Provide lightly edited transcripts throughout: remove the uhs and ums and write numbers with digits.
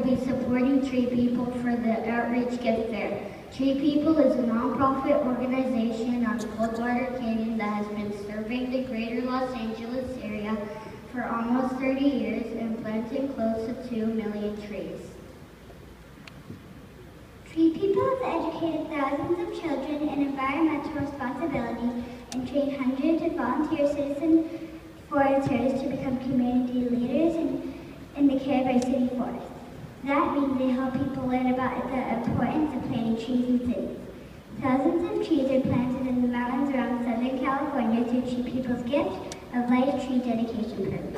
be supporting Tree People for the Outreach Gift Fair. Tree People is a nonprofit organization on Coldwater Canyon that has been serving the greater Los Angeles area for almost 30 years and planting close to 2 million trees. Tree People has educated thousands of children in environmental responsibility and trained hundreds of volunteer citizen foresters to become community leaders in the care of our city forests. That means they help people learn about the importance of planting trees in cities. Thousands of trees are planted in the mountains around Southern California through Tree People's Gift of Life Tree Dedication Program.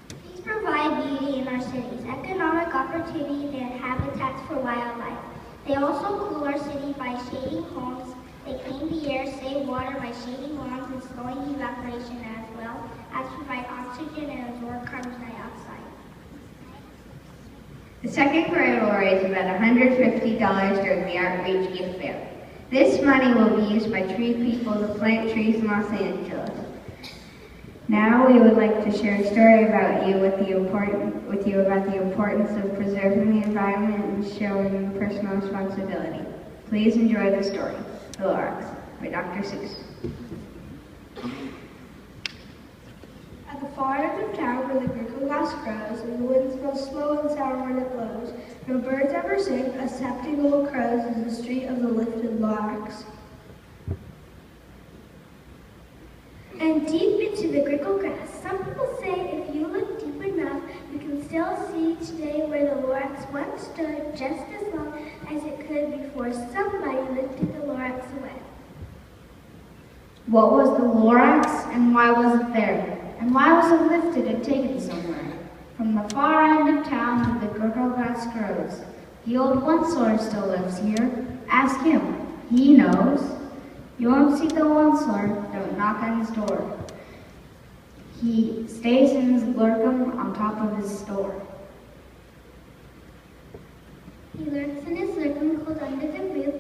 Trees provide beauty in our cities, economic opportunities, and habitats for wildlife. They also cool our city by shading homes. They clean the air, save water by shading lawns and slowing evaporation, as well as provide oxygen and absorb carbon dioxide. The second grade will raise about $150 during the Outreach Gift Fair. This money will be used by Tree People to plant trees in Los Angeles. Now we would like to share a story about you about the importance of preserving the environment and showing personal responsibility. Please enjoy the story, Lorax, by Dr. Seuss. At the far end of town where the grecko grass grows and the wind smells slow and sour when it blows, no birds ever sing, except little crows, is the street of the lifted Lorax. And deep into the grecko grass, some people say if you look deep enough, you can still see today where the Lorax once stood, just as long as it could before somebody lifted the Lorax away. What was the Lorax and why was it there? And why was it lifted and taken somewhere? From the far end of town where the grecko grass grows. The old one-sawyer still lives here. Ask him. He knows. You won't see the one-sawyer, don't knock on his door. He stays in his lurkum on top of his store. He lurks in his lurkum cold under the roof,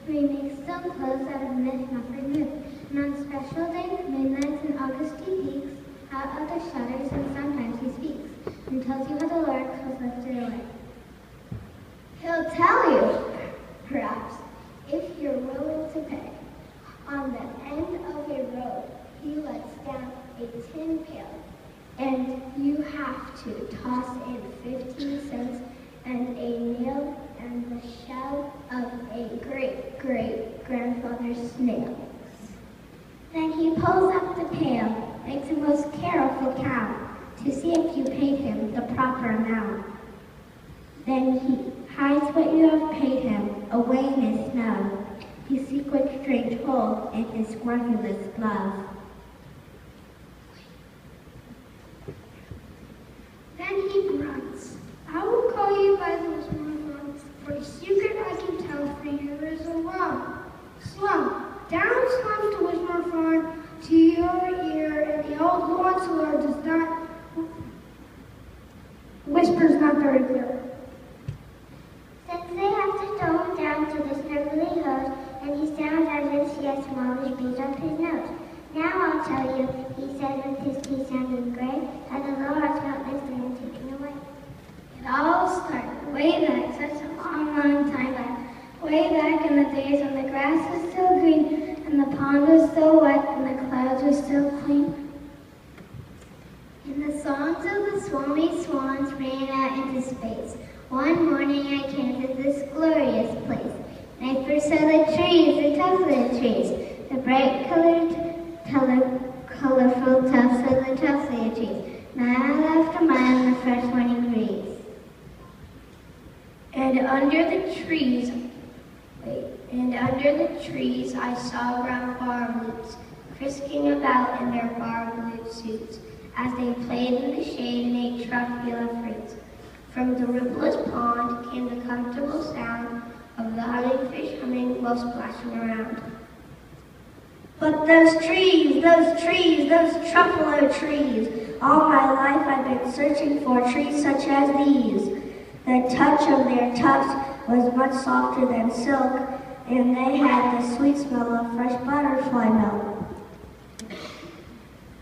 where he makes some clothes out of myth nothing new. And on special days, midnights, and Augusty peaks, out of the shutters, and sometimes he speaks, and tells you how the Lorax was lifted away. He'll tell you, perhaps, if you're willing to pay. On the end of a road, he lets down a tin pail, and you have to toss in 15 cents and a nail and the shell of a great-great-grandfather's snail. Then he pulls up the pail, makes a most careful count to see if you paid him the proper amount. Then he hides what you have paid him away in his snow. He secret strange hole in his scrupulous glove. Then he grunts. I will call you by those months, for a secret I can tell for you is a lump. Slump, down slumps to Wismore Farm to your ear, and the old one-sawyer does not, whispers not very clear. Since they have to stow him down to the snuggly hose, and he sounds as if he has smallish beads up his nose. Now I'll tell you, he said with his teeth sounding gray, that the Lorax got lifted and taken away. It all started way back, such a long time back. Way back in the days when the grass was still green, and the pond was still wet, and the clouds were still clean. And the songs of the swami swans ran out into space. One morning I came to this glorious place. And I first saw the trees, the tuffled trees, the bright colorful tufts of the tuffled trees, mile after mile in the fresh morning breeze. And under the trees I saw brown farmloops frisking about in their bar-blue suits as they played in the shade and ate truffula fruits. From the rippleless pond came the comfortable sound of the humming humming while splashing around. But those trees, those truffalo trees, all my life I've been searching for trees such as these. The touch of their tufts was much softer than silk, and they had the sweet smell of fresh butterfly milk.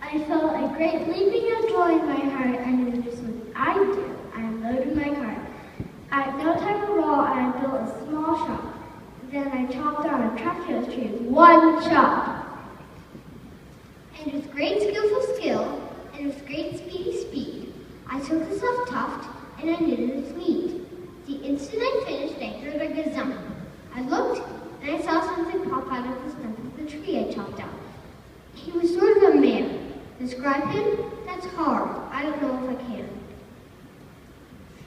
I felt a great leaping of joy in my heart. I knew just what I do. I am loaded my cart. At no time at all, I had built a small shop. Then I chopped down a truculus tree with one chop. And with great skillful skill, and with great speed, I took the soft tuft, and I knitted its meat. The instant I finished, I heard a gazump. I looked, and I saw something pop out of the stump of the tree I chopped down. He was sort of a man. Describe him? That's hard. I don't know if I can.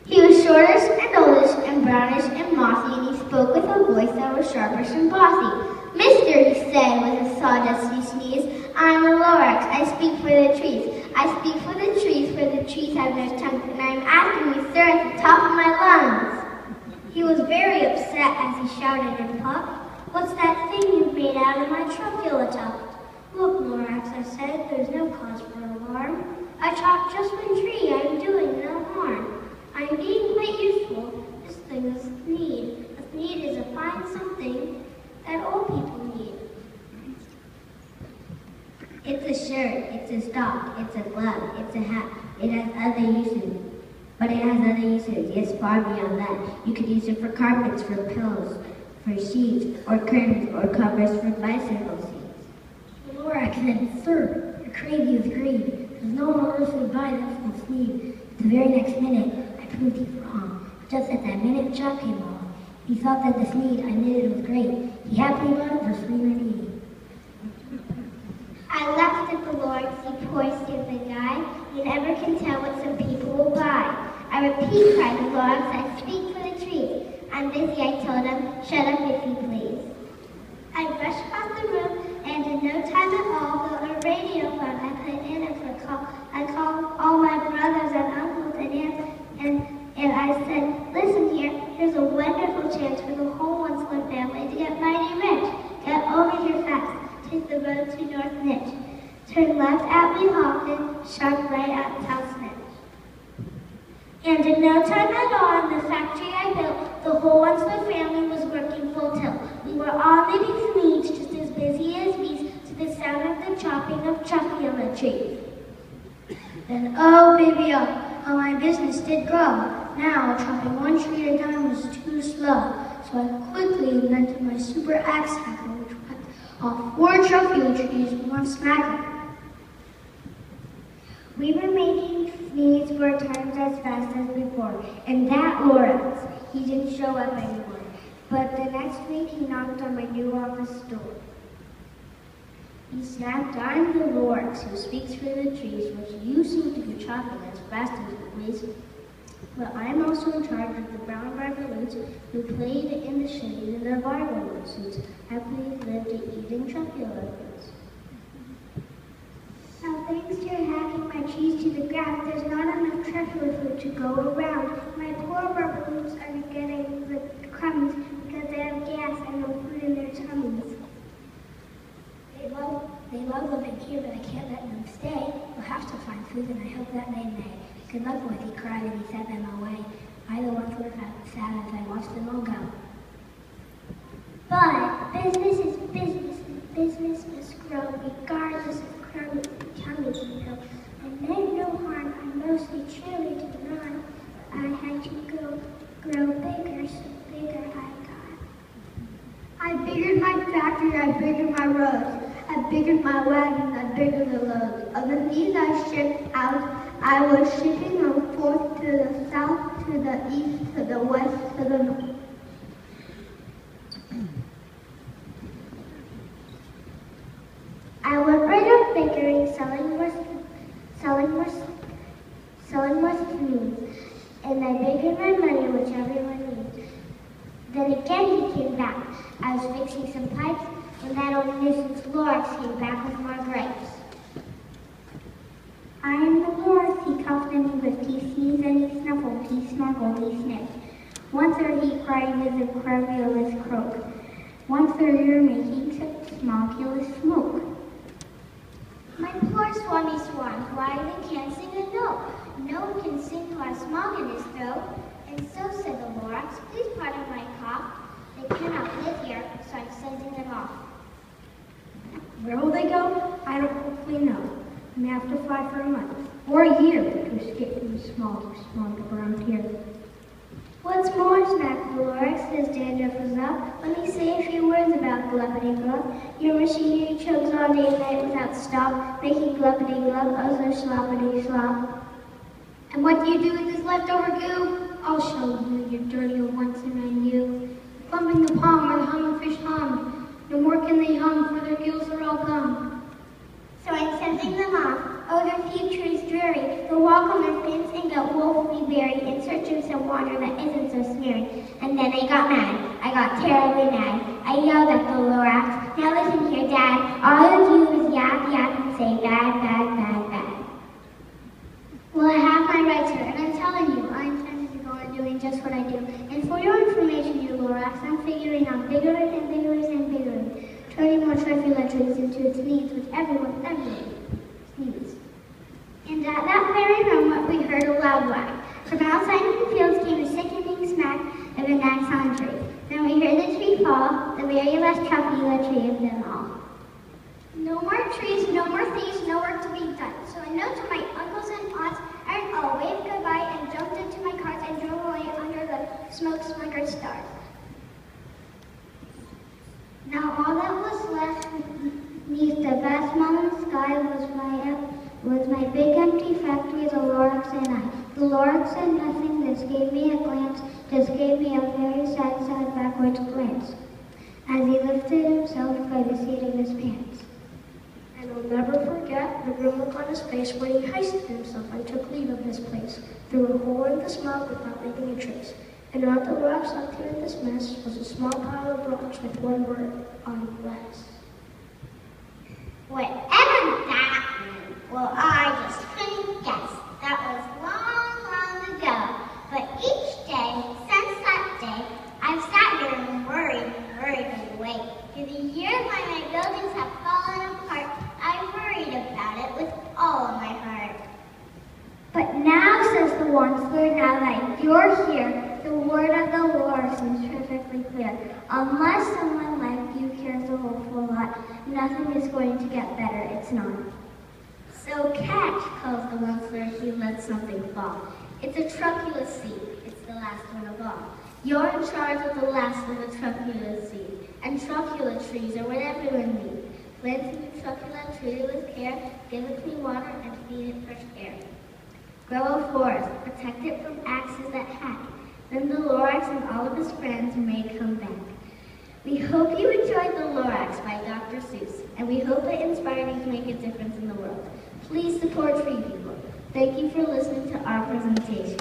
He was shortish and oldish and brownish and mossy, and he spoke with a voice that was sharpish and bossy. Mister, he said with a sawdusty sneeze, I'm a Lorax. I speak for the trees. I speak for the trees have no tongues, and I'm asking you, sir, at the top of my lungs. He was very upset as he shouted and puffed, What's that thing you've made out of my truculus tuft? Look, Lorax, I said, there's no cause for alarm. I chopped just one tree. I'm doing no harm. I'm being quite useful. This thing is a sneed. A sneed is a fine something that old people need. It's a shirt, it's a stock, it's a glove, it's a hat. It has other uses. But it has other uses, yes, far beyond that. You could use it for carpets, for pillows, for sheets, or curtains, or covers for bicycle seats. Lorax said, Sir, you're crazy as greed. There's no one on earth who would buy that from sneed. The very next minute, I proved you wrong. Just at that minute, Chuck came along. He thought that the sneed I knitted was great. He happily bought it for $3.98. I laughed at the Lorax, you poor stupid guy. You never can tell what some people will buy. I repeat, cried the Lorax, I speak for the trees. I'm busy, I told him. Shut up if you please. I rushed across the room, and in no time at all, built a radio phone. I put in a quick call. I called all my brothers and uncles and aunts, and I said, listen here, here's a wonderful chance for the whole Winslow family to get mighty rich. Get over here fast. Take the road to North Nitch. Turn left at Weehawken, sharp right at South Snitch. And in no time at all, in the factory I built, the whole Winslow family was working full tilt. We were all knitting sneeds, just as busy as bees, to the sound of the chopping of truculus trees. Then, oh baby, oh, how my business did grow. Now, chopping one tree at a time was too slow, so I quickly invented my super axe hacker, which cut off 4 truculus trees with one smacker. We were making sneeds 4 times as fast as before, and that Lorax, he didn't show up anymore. But the next week, he knocked on my new office door. He snapped, I'm the Lorax who speaks for the trees, which you seem to be chopping as fast as you please. But I'm also in charge of the brown barbaloots who played in the shade in their barbaloo suits, happily lived eating truculus. Now, thanks to your hacking my trees to the ground, there's not enough truculus food to go around. My poor barbaloots are getting the crumbs because they have gas and no food in their tummies. They love living here, but I can't let them stay. We'll have to find food, and I hope that they may. Good luck, boys, he cried, and he sent them away. I, the one, were sad as I watched them all go. But business is business, and business must grow regardless of crumbs and tummies, you know. I meant no harm, I mostly truly did not. I had to grow bigger, so bigger I got. I biggered my factory, I biggered my roads. I biggered my wagon, I biggered the loads. Of the things I shipped out, I was shipping them forth to the south, to the east, to the west, to the north. I went right on bickering, selling more sneeds, and I biggered my money, which everyone needs. Then again he came back. I was fixing some pipes, when that old nuisance Lorax came back with more grapes. I am the Lorax, he coughed and he whiffed, he sneezed and he snuffled, he snarkled, he sniffed. Once or he cried with a querulous croak. Once or you're making such smogulous smoke. My poor Swanny Swan, why they can't sing a note? No one can sing who has smog in his throat. And so said the Lorax, please pardon my cough. They cannot live here, so I'm sending them off. Where will they go? I don't hopefully know. I may have to fly for a month. or a year to escape from the small swamp around here. What's more, snapped the Lorax as Dandruff was up, let me say a few words about Glubbity Glub. Your machinery chugs all day and night without stop, making Glubbity Glub other sloppity slop. And what do you do with this leftover goo? I'll show you, you dirty once and I you. Pumping the pond where the humming fish hum. No more can they hum, for their gills are all gum. So I'm sending them off. Oh, their future is dreary. They'll walk on their fins and go woefully buried in search of some water that isn't so smeary. And then I got mad. I got terribly mad. I yelled at the Lorax. Now listen here, Dad. All you do is yap, yap, and say bad, bad, bad, bad. Well, I have my rights here, and I'm telling you, I intend to go on doing just what I do. And for your information, you Lorax, I'm figuring on bigger and bigger and bigger, turning more trifuletries into its needs, which everyone needs. And at that very moment, we heard a loud whack. From outside in the fields came a sickening smack of an axe on a tree. Then we heard the tree fall, the very last trufuletry of them all. No more trees, no more thieves, no work to be done. So a note to my uncles and aunts, and I'll waved goodbye and jumped into my cart and drove away under the smoke-splintered stars. Now all that was left beneath the vast mountain sky was my big empty factory, the Lorax and I. The Lorax said nothing, just gave me a glance, just gave me a very sad backwards glance, as he lifted himself by the seat of his pants. And I'll never forget the grim look on his face when he hoisted himself and took leave of this place, through a hole in the smoke without leaving a trace. And what the Lorax left here in this mess was a small pile of rocks with one word on less. Whatever that meant, well, I just couldn't guess. That was long, long ago. But each day, since that day, I've sat here and worried and waited. Through the years why my buildings have fallen apart, I've worried about it with all of my heart. But now, says the Onceler, now that you're here, the word of the Lord seems perfectly clear. Unless someone like you cares a whole lot, nothing is going to get better, it's not. So catch, calls the Onceler, he lets something fall. It's a truculous seed, it's the last one of all. You're in charge of the last of the truculous seed, and truculent trees are what everyone needs. Plant a new truculent tree with care, give it clean water, and feed it fresh air. Grow a forest, protect it from axes that hack. Then the Lorax and all of his friends may come back. We hope you enjoyed The Lorax by Dr. Seuss, and we hope it inspired you to make a difference in the world. Please support Tree People. Thank you for listening to our presentation.